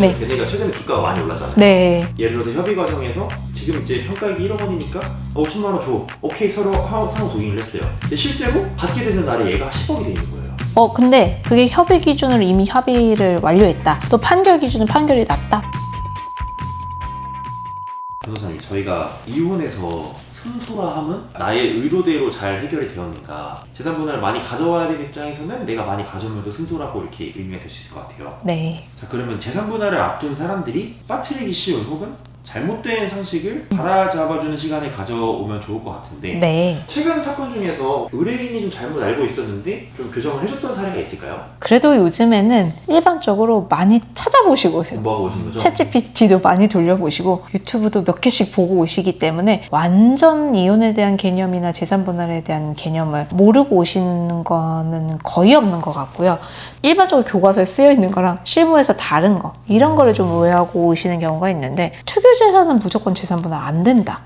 네. 걔네가 최근에 주가가 많이 올랐잖아요. 네. 예를 들어서 협의 과정에서 지금 이제 평가액이 1억 원이니까 50만 원 줘. 오케이, 서로 상호 동의를 했어요. 근데 실제로 받게 되는 날에 얘가 10억이 돼 있는 거예요. 근데 그게 협의 기준으로 이미 협의를 완료했다. 또 판결 기준은 판결이 났다. 변호사님, 저희가 이혼해서 승소라 함은 나의 의도대로 잘 해결이 되었는가, 재산 분할을 많이 가져와야 되는 입장에서는 내가 많이 가져오면 승소라고 이렇게 의미가 될 수 있을 것 같아요. 네. 자, 그러면 재산 분할을 앞둔 사람들이 빠뜨리기 쉬운 혹은 잘못된 상식을 바라잡아주는 시간을 가져오면 좋을 것 같은데, 네. 최근 사건 중에서 의뢰인이 좀 잘못 알고 있었는데 좀 교정을 해줬던 사례가 있을까요? 그래도 요즘에는 일반적으로 많이 찾아보시고 오세요. 공부하고 오신 거죠? 챗GPT도 많이 돌려보시고 유튜브도 몇 개씩 보고 오시기 때문에 완전 이혼에 대한 개념이나 재산 분할에 대한 개념을 모르고 오시는 거는 거의 없는 것 같고요. 일반적으로 교과서에 쓰여 있는 거랑 실무에서 다른 거, 이런 거를 좀 오해하고 오시는 경우가 있는데, 투교재산은 무조건 재산 분할 안 된다,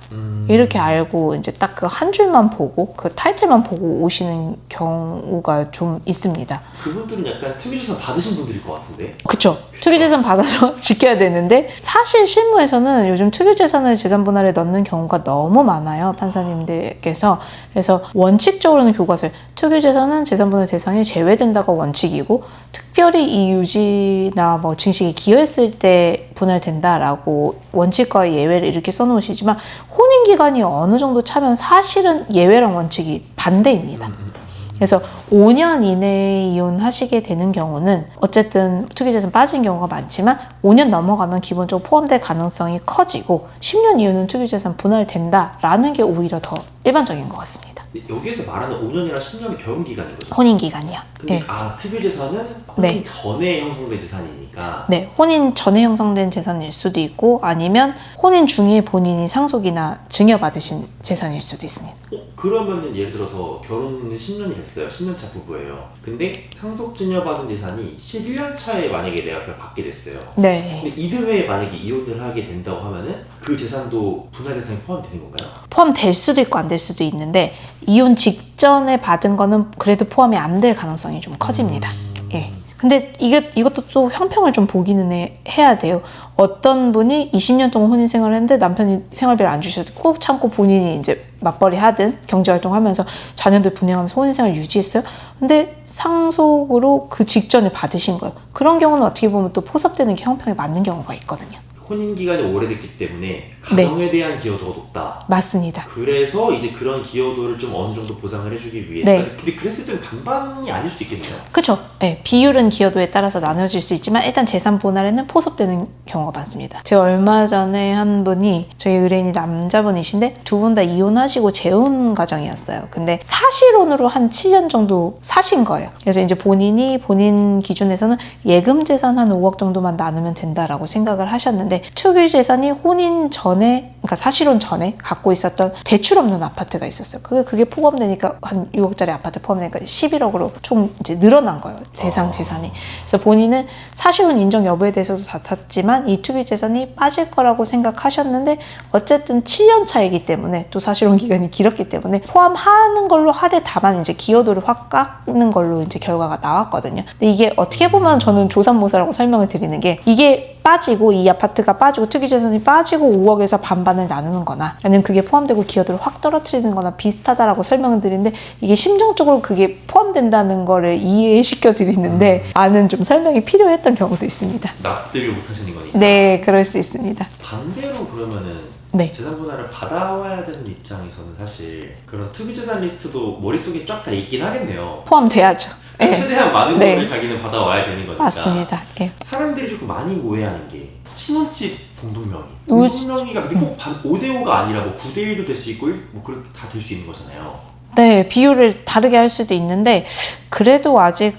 이렇게 알고 이제 딱 그 한 줄만 보고 그 타이틀만 보고 오시는 경우가 좀 있습니다. 그분들은 약간 투기재산 받으신 분들일 것 같은데. 그쵸. 투기재산 받아서 지켜야 되는데, 사실 실무에서는 요즘 투기재산을 재산분할에 넣는 경우가 너무 많아요, 판사님들께서. 그래서 원칙적으로는 교과서에 투기재산은 재산분할 대상이 제외된다가 원칙이고, 특별히 이 유지나 뭐 증식에 기여했을 때 분할된다라고 원칙과 예외를 이렇게 써놓으시지만, 혼인기간이 어느 정도 차면 사실은 예외랑 원칙이 반대입니다. 그래서 5년 이내에 이혼하시게 되는 경우는 어쨌든 투기재산 빠진 경우가 많지만, 5년 넘어가면 기본적으로 포함될 가능성이 커지고, 10년 이후는 투기재산 분할된다라는 게 오히려 더 일반적인 것 같습니다. 여기에서 말하는 5년이랑 10년이 결혼기간인 거죠? 혼인기간이요. 근데 네. 특유재산은 혼인 네. 전에 형성된 재산이니까. 네, 혼인 전에 형성된 재산일 수도 있고, 아니면 혼인 중에 본인이 상속이나 증여받으신 재산일 수도 있습니다. 그러면은 예를 들어서 결혼은 10년이 됐어요. 10년차 부부예요. 근데 상속 증여받은 재산이 11년 차에 만약에 내가 그걸 받게 됐어요. 네. 근데 이듬해에 만약에 이혼을 하게 된다고 하면은 그 재산도 분할 대상에 포함되는 건가요? 포함될 수도 있고 안 될 수도 있는데, 이혼 직전에 받은 거는 그래도 포함이 안 될 가능성이 좀 커집니다. 예. 근데 이것도 또 형평을 좀 보기는 해야 돼요. 어떤 분이 20년 동안 혼인 생활을 했는데 남편이 생활비를 안 주셔서 꾹 참고 본인이 이제 맞벌이 하든 경제활동 하면서 자녀들 분양하면서 혼인 생활을 유지했어요. 근데 상속으로 그 직전에 받으신 거예요. 그런 경우는 어떻게 보면 또 포섭되는 게 형평에 맞는 경우가 있거든요. 혼인기간이 오래됐기 때문에 가정에 대한 기여도가 높다. 맞습니다. 그래서 이제 그런 기여도를 좀 어느 정도 보상을 해주기 위해. 네. 근데 그랬을 때는 반반이 아닐 수도 있겠네요. 그렇죠. 네, 비율은 기여도에 따라서 나눠질 수 있지만, 일단 재산 분할에는 포섭되는 경우가 많습니다. 제가 얼마 전에 한 분이, 저희 의뢰인이 남자분이신데 두 분 다 이혼하시고 재혼 가정이었어요. 근데 사실혼으로 한 7년 정도 사신 거예요. 그래서 이제 본인 기준에서는 예금 재산 한 5억 정도만 나누면 된다라고 생각을 하셨는데, 투기 재산이 혼인 전에, 그러니까 사실혼 전에 갖고 있었던 대출 없는 아파트가 있었어요. 그게 포함되니까 한 6억짜리 아파트 포함되니까 11억으로 총 이제 늘어난 거예요, 대상 재산이. 그래서 본인은 사실혼 인정 여부에 대해서도 다퉜지만 이 투기 재산이 빠질 거라고 생각하셨는데, 어쨌든 7년 차이기 때문에, 또 사실혼 기간이 길었기 때문에 포함하는 걸로 하되, 다만 이제 기여도를 확 깎는 걸로 이제 결과가 나왔거든요. 근데 이게 어떻게 보면 저는 조삼모사라고 설명을 드리는 게, 이게 빠지고, 이 아파트가 빠지고 투기재산이 빠지고 5억에서 반반을 나누는 거나, 아니면 그게 포함되고 기여도를 확 떨어뜨리는 거나 비슷하다라고 설명을 드리는데, 이게 심정적으로 그게 포함된다는 거를 이해시켜 드리는데 아는 좀 설명이 필요했던 경우도 있습니다. 납득을 못 하시는 거니까. 네, 그럴 수 있습니다. 반대로 그러면은 네. 재산 분할을 받아와야 되는 입장에서는 사실 그런 투기재산 리스트도 머릿속에 쫙 다 있긴 하겠네요. 포함돼야죠. 네. 최대한 많은 네. 거를 자기는 받아와야 되는 거니까. 맞습니다. 네. 사람들이 조금 많이 오해하는 게, 신혼집 공동명의. 공동명의가 근데 꼭 5대5가 아니라 뭐 9대1도 될 수 있고 뭐 그렇게 다 될 수 있는 거잖아요. 네, 비율을 다르게 할 수도 있는데, 그래도 아직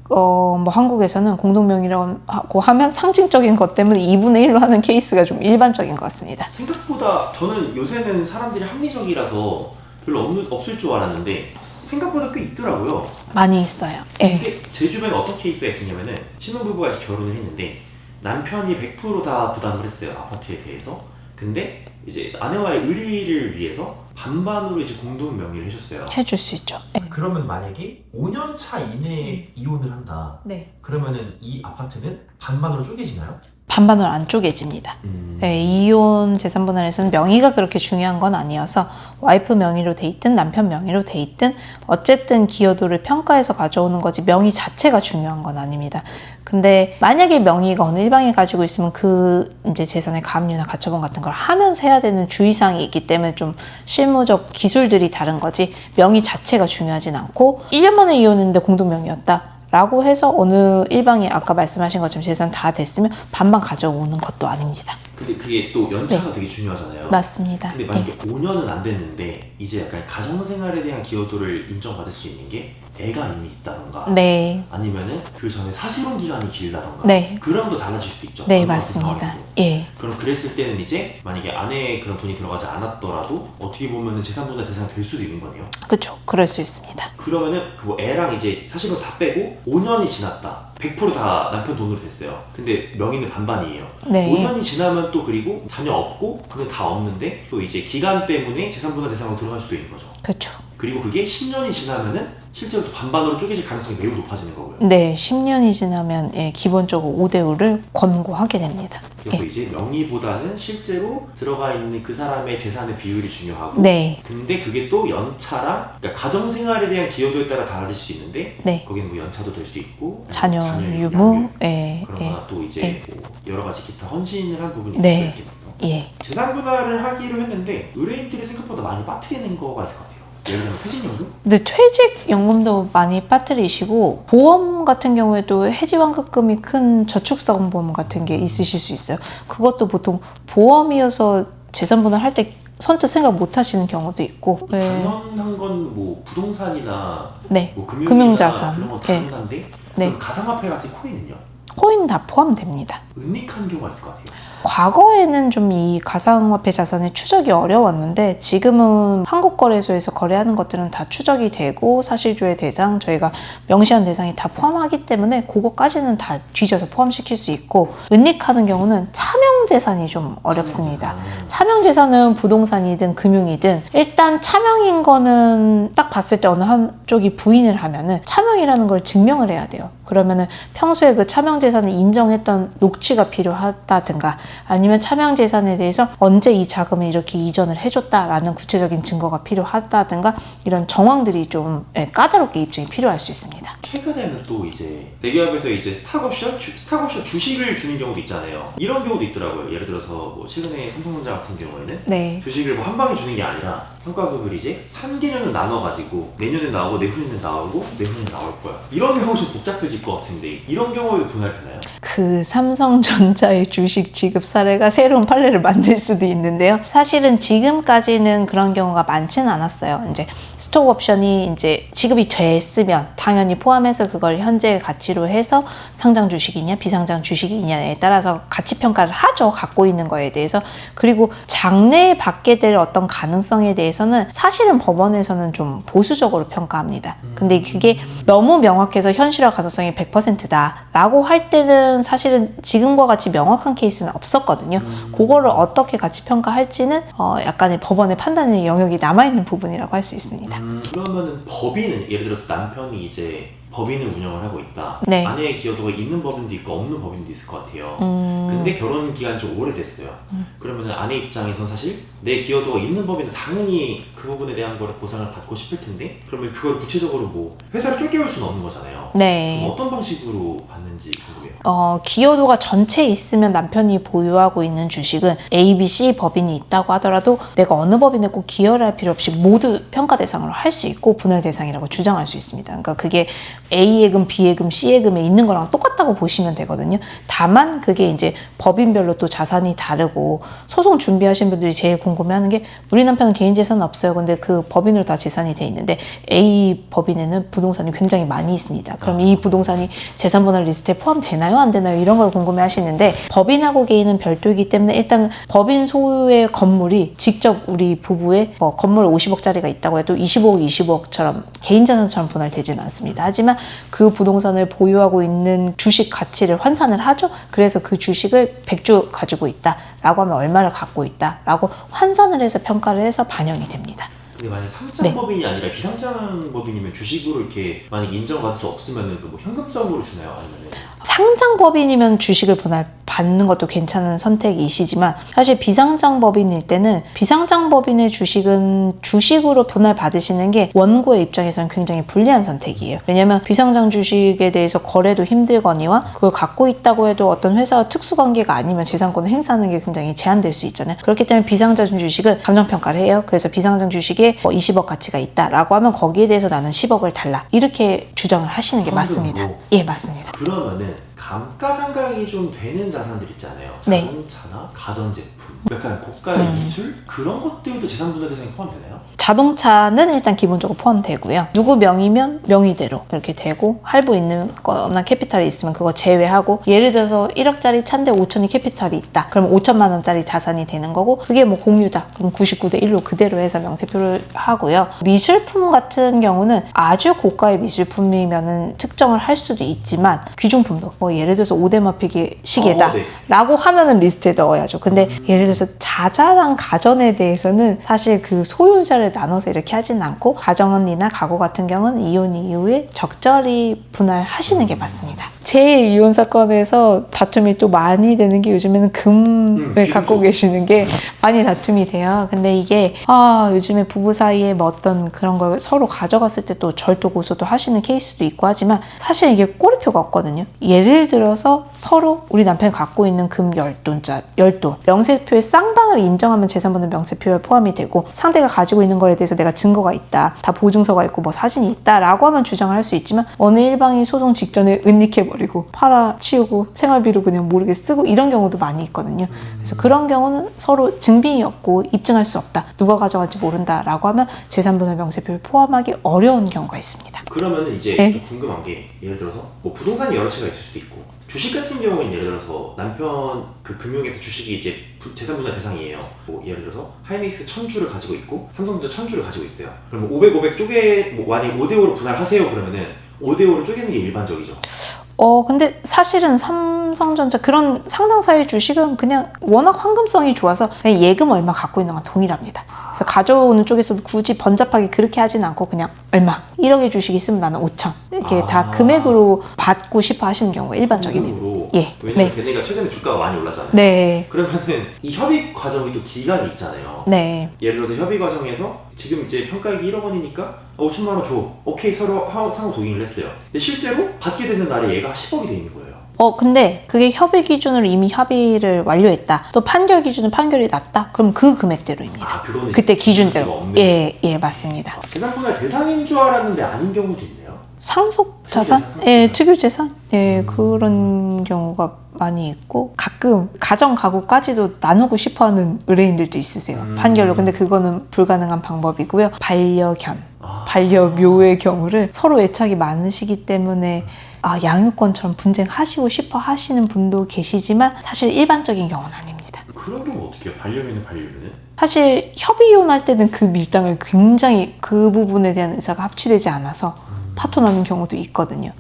뭐 한국에서는 공동명의라고 하면 상징적인 것 때문에 2분의 1로 하는 케이스가 좀 일반적인 것 같습니다. 생각보다 저는 요새는 사람들이 합리적이라서 별로 없을 줄 알았는데 생각보다 꽤 있더라고요. 많이 있어요. 네. 근데 제 주변에 어떤 케이스가 있었냐면은, 신혼부부가 이제 결혼을 했는데 남편이 100% 다 부담을 했어요, 아파트에 대해서. 근데 이제 아내와의 의리를 위해서 반반으로 이제 공동 명의를 해줬어요. 해줄 수 있죠. 네. 그러면 만약에 5년 차 이내에 이혼을 한다. 네. 그러면은 이 아파트는 반반으로 쪼개지나요? 반반으로 안 쪼개집니다. 네, 이혼 재산 분할에서는 명의가 그렇게 중요한 건 아니어서 와이프 명의로 돼 있든 남편 명의로 돼 있든 어쨌든 기여도를 평가해서 가져오는 거지 명의 자체가 중요한 건 아닙니다. 근데 만약에 명의가 어느 일방이 가지고 있으면 그 이제 재산의 가압류나 가처분 같은 걸 하면서 해야 되는 주의사항이 있기 때문에 좀 실무적 기술들이 다른 거지 명의 자체가 중요하진 않고 1년 만에 이혼했는데 공동 명의였다. 라고 해서 어느 일방이 아까 말씀하신 것처럼 재산 다 됐으면 반반 가져오는 것도 아닙니다. 근데 그게 또 연차가 되게 중요하잖아요. 맞습니다. 근데 만약에 5년은 안 됐는데 이제 약간 가정생활에 대한 기여도를 인정받을 수 있는 게 애가 이미 있다던가 네. 아니면은 그 전에 사실혼 기간이 길다던가 네. 그럼 또 달라질 수도 있죠. 네, 그런 맞습니다. 상황에서도. 예. 그럼 그랬을 때는 이제 만약에 아내의 그런 돈이 들어가지 않았더라도 어떻게 보면은 재산분할 대상이 될 수도 있는 거네요. 그렇죠. 그럴 수 있습니다. 그러면은 그 뭐 애랑 이제 사실은 다 빼고 5년이 지났다. 100%다 남편 돈으로 됐어요. 근데 명의는 반반이에요. 네. 5년이 지나면 또 그리고 자녀 없고 그건 다 없는데 또 이제 기간 때문에 재산분할 대상으로 들어갈 수도 있는 거죠. 그렇죠. 그리고 그게 10년이 지나면은 실제로 또 반반으로 쪼개질 가능성이 매우 높아지는 거고요. 네, 10년이 지나면 예, 기본적으로 5대5를 권고하게 됩니다. 그래서 예. 이제 명의보다는 실제로 들어가 있는 그 사람의 재산의 비율이 중요하고 네. 근데 그게 또 연차랑 그러니까 가정생활에 대한 기여도에 따라 달라질 수 있는데 네. 거기는 뭐 연차도 될 수 있고 자녀 자녀의 유무. 양육, 예. 그러거나 또 이제 예. 뭐 여러 가지 기타 헌신을 한 부분이 네. 있을 수 있겠네요. 예. 재산 분할을 하기로 했는데 의뢰인들이 생각보다 많이 빠뜨리는 거가 있을 것 같아요. 예를 들면 퇴직연금? 근데 퇴직연금도 많이 빠뜨리시고 보험 같은 경우에도 해지환급금이 큰 저축사고보험 같은 게 있으실 수 있어요. 그것도 보통 보험이어서 재산분할 할 때 선뜻 생각 못 하시는 경우도 있고. 당연한 건 뭐 부동산이나 네. 뭐 금융자산. 그런 건 네. 당연한데 네. 그럼 가상화폐 같은 코인은요? 코인 다 포함됩니다. 은닉한 경우가 있을 것 같아요. 과거에는 좀 이 가상화폐 자산의 추적이 어려웠는데 지금은 한국거래소에서 거래하는 것들은 다 추적이 되고 사실조회 대상, 저희가 명시한 대상이 다 포함하기 때문에 그거까지는 다 뒤져서 포함시킬 수 있고 은닉하는 경우는 차명재산이 좀 어렵습니다. 차명재산은 부동산이든 금융이든 일단 차명인 거는 딱 봤을 때 어느 한쪽이 부인을 하면은 차명이라는 걸 증명을 해야 돼요. 그러면은 평소에 그 차명재산을 인정했던 녹취가 필요하다든가 아니면 차명재산에 대해서 언제 이 자금을 이렇게 이전을 해줬다라는 구체적인 증거가 필요하다든가 이런 정황들이 좀 까다롭게 입증이 필요할 수 있습니다. 최근에는 또 이제 대기업에서 이제 스탁옵션 주식을 주는 경우도 있잖아요. 이런 경우도 있더라고요. 예를 들어서 뭐 최근에 삼성전자 같은 경우에는 네. 주식을 뭐 한 방에 주는 게 아니라 성과급을 이제 3개년을 나눠가지고 내년에 나오고 내후년에 나오고 내후년에 나올 거야. 이런 경우 좀 복잡해질 것 같은데 이런 경우에도 분할되나요? 그 삼성전자의 주식 지급 사례가 새로운 판례를 만들 수도 있는데요. 사실은 지금까지는 그런 경우가 많지는 않았어요. 이제 스톡 옵션이 이제 지급이 됐으면 당연히 포함해서 그걸 현재 가치로 해서 상장 주식이냐 비상장 주식이냐에 따라서 가치 평가를 하죠. 갖고 있는 거에 대해서. 그리고 장래에 받게 될 어떤 가능성에 대해서는 사실은 법원에서는 좀 보수적으로 평가합니다. 근데 그게 너무 명확해서 현실화 가능성이 100%다라고 할 때는 사실은 지금과 같이 명확한 케이스는 없었거든요. 그거를 어떻게 가치 평가할지는 약간의 법원의 판단의 영역이 남아있는 부분이라고 할 수 있습니다. 그러면은 법인은 예를 들어서 남편이 이제 법인을 운영을 하고 있다. 네. 아내의 기여도가 있는 법인도 있고 없는 법인도 있을 것 같아요. 근데 결혼 기간이 좀 오래됐어요. 그러면 아내 입장에선 사실 내 기여도가 있는 법인은 당연히 그 부분에 대한 거를 보상을 받고 싶을 텐데 그러면 그걸 구체적으로 뭐 회사를 쫓겨올 수는 없는 거잖아요. 네. 그럼 어떤 방식으로 받는지 궁금해요. 기여도가 전체 있으면 남편이 보유하고 있는 주식은 A, B, C 법인이 있다고 하더라도 내가 어느 법인에 꼭 기여를 할 필요 없이 모두 평가 대상으로 할 수 있고 분할 대상이라고 주장할 수 있습니다. 그러니까 그게 A 예금, B 예금, C 예금에 있는 거랑 똑같다고 보시면 되거든요. 다만 그게 이제 법인별로 또 자산이 다르고 소송 준비하신 분들이 제일 궁금해하는 게 우리 남편은 개인 재산은 없어요. 근데 그 법인으로 다 재산이 돼 있는데 A 법인에는 부동산이 굉장히 많이 있습니다. 그럼 이 부동산이 재산 분할 리스트에 포함되나요? 안 되나요? 이런 걸 궁금해 하시는데 법인하고 개인은 별도이기 때문에 일단 법인 소유의 건물이 직접 우리 부부의 건물 50억짜리가 있다고 해도 25억, 25억처럼 개인 자산처럼 분할되지는 않습니다. 하지만 그 부동산을 보유하고 있는 주식 가치를 환산을 하죠. 그래서 그 주식을 100주 가지고 있다라고 하면 얼마를 갖고 있다라고 환산을 해서 평가를 해서 반영이 됩니다. 근데 만약 상장법인이 아니라 비상장법인이면 주식으로 이렇게 만약 인정받을 수 없으면은 그 뭐 현금성으로 주나요? 아니면은 상장법인이면 주식을 분할받는 것도 괜찮은 선택이시지만 사실 비상장법인일 때는 비상장법인의 주식은 주식으로 분할받으시는 게 원고의 입장에서는 굉장히 불리한 선택이에요. 왜냐하면 비상장 주식에 대해서 거래도 힘들거니와 그걸 갖고 있다고 해도 어떤 회사와 특수관계가 아니면 재산권을 행사하는 게 굉장히 제한될 수 있잖아요. 그렇기 때문에 비상장 주식은 감정평가를 해요. 그래서 비상장 주식에 20억 가치가 있다라고 하면 거기에 대해서 나는 10억을 달라. 이렇게 주장을 하시는 게 맞습니다. 예, 맞습니다. 그러면은 감가상각이 좀 되는 자산들 있잖아요. 네. 자동차나 가전제품, 약간 고가의 기술 그런 것들도 재산분할 대상에 포함되나요? 자동차는 일단 기본적으로 포함되고요. 누구 명의면 명의대로 이렇게 되고 할부 있는 거나 캐피탈이 있으면 그거 제외하고 예를 들어서 1억짜리 차인데 5천이 캐피탈이 있다. 그럼 5천만 원짜리 자산이 되는 거고 그게 뭐 공유다. 그럼 99대 1로 그대로 해서 명세표를 하고요. 미술품 같은 경우는 아주 고가의 미술품이면은 측정을 할 수도 있지만 귀중품도 뭐 예를 들어서 5대 마피기 시계다 네. 라고 하면은 리스트에 넣어야죠. 근데 예를 들어서 자잘한 가전에 대해서는 사실 그 소유자를 나눠서 이렇게 하진 않고 가정이나 가구 같은 경우는 이혼 이후에 적절히 분할하시는 게 맞습니다. 제일 이혼 사건에서 다툼이 또 많이 되는 게 요즘에는 금을 갖고 계시는 게 많이 다툼이 돼요. 근데 이게 요즘에 부부 사이에 뭐 어떤 그런 걸 서로 가져갔을 때 또 절도 고소도 하시는 케이스도 있고 하지만 사실 이게 꼬리표가 없거든요. 예를 들어서 서로 우리 남편이 갖고 있는 금 10돈 명세표에 쌍방을 인정하면 재산분할 명세표에 포함이 되고 상대가 가지고 있는 거에 대해서 내가 증거가 있다, 다 보증서가 있고 뭐 사진이 있다라고 하면 주장을 할 수 있지만 어느 일방이 소송 직전에 은닉해버리고 팔아치우고 생활비로 그냥 모르게 쓰고 이런 경우도 많이 있거든요. 그래서 그런 경우는 서로 증빙이 없고 입증할 수 없다, 누가 가져갈지 모른다라고 하면 재산분할 명세표에 포함하기 어려운 경우가 있습니다. 그러면은 이제 네. 또 궁금한 게 예를 들어서 뭐 부동산이 여러 채가 있을 수도 있고 주식 같은 경우는 예를 들어서 남편 그 금융에서 주식이 이제 재산분할 대상이에요. 뭐 예를 들어서 하이닉스 1000주를 가지고 있고 삼성전자 1000주를 가지고 있어요. 그러면 500 쪼개 뭐 만약 5대5로 분할하세요 그러면은 5대5로 쪼개는 게 일반적이죠. 근데 사실은 삼성전자 그런 상당사의 주식은 그냥 워낙 황금성이 좋아서 그냥 예금 얼마 갖고 있는 건 동일합니다. 그래서 가져오는 쪽에서도 굳이 번잡하게 그렇게 하진 않고 그냥 얼마 1억의 주식이 있으면 나는 5천 이렇게 다 금액으로 받고 싶어 하시는 경우가 일반적입니다. 금액으로? 예. 왜냐면 네. 걔네가 최근에 주가가 많이 올랐잖아요. 네. 그러면은 이 협의 과정이 또 기간이 있잖아요. 네. 예를 들어서 협의 과정에서 지금 이제 평가액이 1억 원이니까 5천만 원 줘. 오케이 서로 상호 동의를 했어요. 근데 실제로 받게 되는 날에 얘가 10억이 돼 있는 거예요. 근데 그게 협의 기준으로 이미 협의를 완료했다. 또 판결 기준은 판결이 났다. 그럼 그 금액대로입니다. 그거는 그때 기준대로. 없는 예, 맞습니다. 재산분할 대상인 줄 알았는데 아닌 경우도 있네요. 상속 자산? 예, 특유 재산? 예, 그런 경우가 많이 있고 가끔 가정 가구까지도 나누고 싶어하는 의뢰인들도 있으세요. 판결로. 근데 그거는 불가능한 방법이고요. 반려견, 반려묘의 경우를 서로 애착이 많으시기 때문에 양육권처럼 분쟁하시고 싶어 하시는 분도 계시지만 사실 일반적인 경우는 아닙니다. 그런 경우 어떻게 해요? 반려묘는 반려묘는? 사실 협의 이혼할 때는 그 밀당을 굉장히 그 부분에 대한 의사가 합치되지 않아서 파토나는 경우도 있거든요.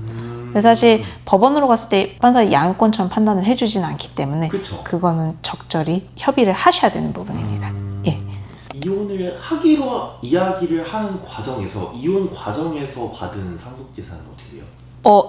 근데 사실 법원으로 갔을 때 판사가 양육권처럼 판단을 해주진 않기 때문에 그쵸. 그거는 적절히 협의를 하셔야 되는 부분입니다. 예. 이혼을 하기로 이야기를 하는 과정에서 이혼 과정에서 받은 상속재산은 어떻게 해요?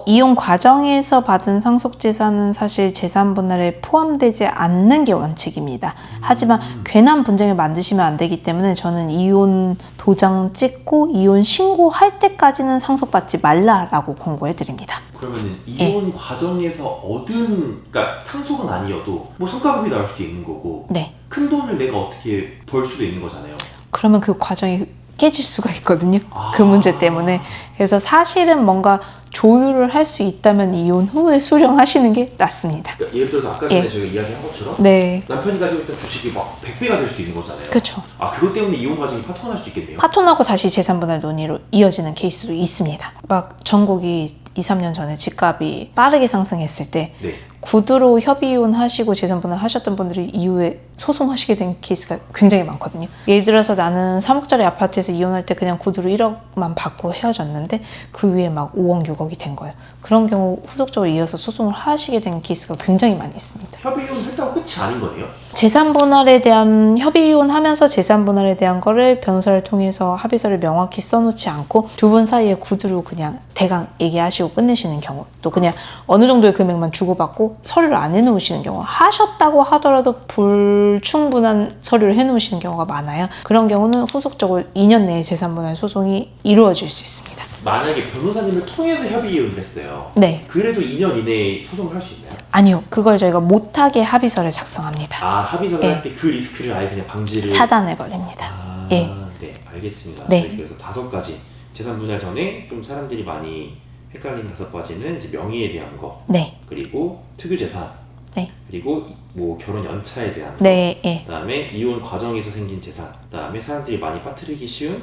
이혼 과정에서 받은 상속재산은 사실 재산분할에 포함되지 않는 게 원칙입니다. 하지만 괜한 분쟁을 만드시면 안 되기 때문에 저는 이혼 도장 찍고 이혼 신고할 때까지는 상속받지 말라라고 권고해드립니다. 그러면은 이혼 과정에서 그러니까 상속은 아니어도 뭐 성과급이 나올 수도 있는 거고 네. 큰 돈을 내가 어떻게 벌 수도 있는 거잖아요. 그러면 그 과정이 깨질 수가 있거든요. 그 문제 때문에. 그래서 사실은 뭔가 조율을 할 수 있다면 이혼 후에 수령하시는 게 낫습니다. 그러니까 예를 들어서 아까 전에 저희가 이야기한 것처럼 네. 남편이 가지고 있던 주식이 막 100배가 될 수도 있는 거잖아요. 그렇죠. 그것 때문에 이혼 과정이 파토날 수도 있겠네요. 파토나고 다시 재산분할 논의로 이어지는 케이스도 있습니다. 막 전국이 2, 3년 전에 집값이 빠르게 상승했을 때 네. 구두로 협의 이혼하시고 재산분할 하셨던 분들이 이후에 소송하시게 된 케이스가 굉장히 많거든요. 예를 들어서 나는 3억짜리 아파트에서 이혼할 때 그냥 구두로 1억만 받고 헤어졌는데 그 위에 막 5억, 6억 100억이 된 거예요. 그런 경우 후속적으로 이어서 소송을 하시게 된 케이스가 굉장히 많이 있습니다. 협의이혼 했다고 끝이 아닌 거네요? 재산 분할에 대한 협의이혼하면서 재산 분할에 대한 거를 변호사를 통해서 합의서를 명확히 써놓지 않고 두 분 사이에 구두로 그냥 대강 얘기하시고 끝내시는 경우, 또 그냥 어느 정도의 금액만 주고받고 서류를 안 해놓으시는 경우, 하셨다고 하더라도 불충분한 서류를 해놓으시는 경우가 많아요. 그런 경우는 후속적으로 2년 내에 재산 분할 소송이 이루어질 수 있습니다. 만약에 변호사님을 통해서 협의이혼을 했어요. 네. 그래도 2년 이내에 소송을 할 수 있나요? 아니요. 그걸 저희가 못하게 합의서를 작성합니다. 아, 합의서를 예. 할 때 그 리스크를 아예 그냥 방지를 차단해버립니다. 아, 예. 네, 알겠습니다. 네. 저희 그래서 5가지 재산 분할 전에 좀 사람들이 많이 헷갈리는 5가지는 이제 명의에 대한 거, 네. 그리고 특유 재산, 네. 그리고 뭐 결혼 연차에 대한 거, 네. 예. 그다음에 이혼 과정에서 생긴 재산, 그다음에 사람들이 많이 빠뜨리기 쉬운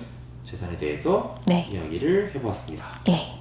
재산에 대해서 네. 이야기를 해보았습니다. 예.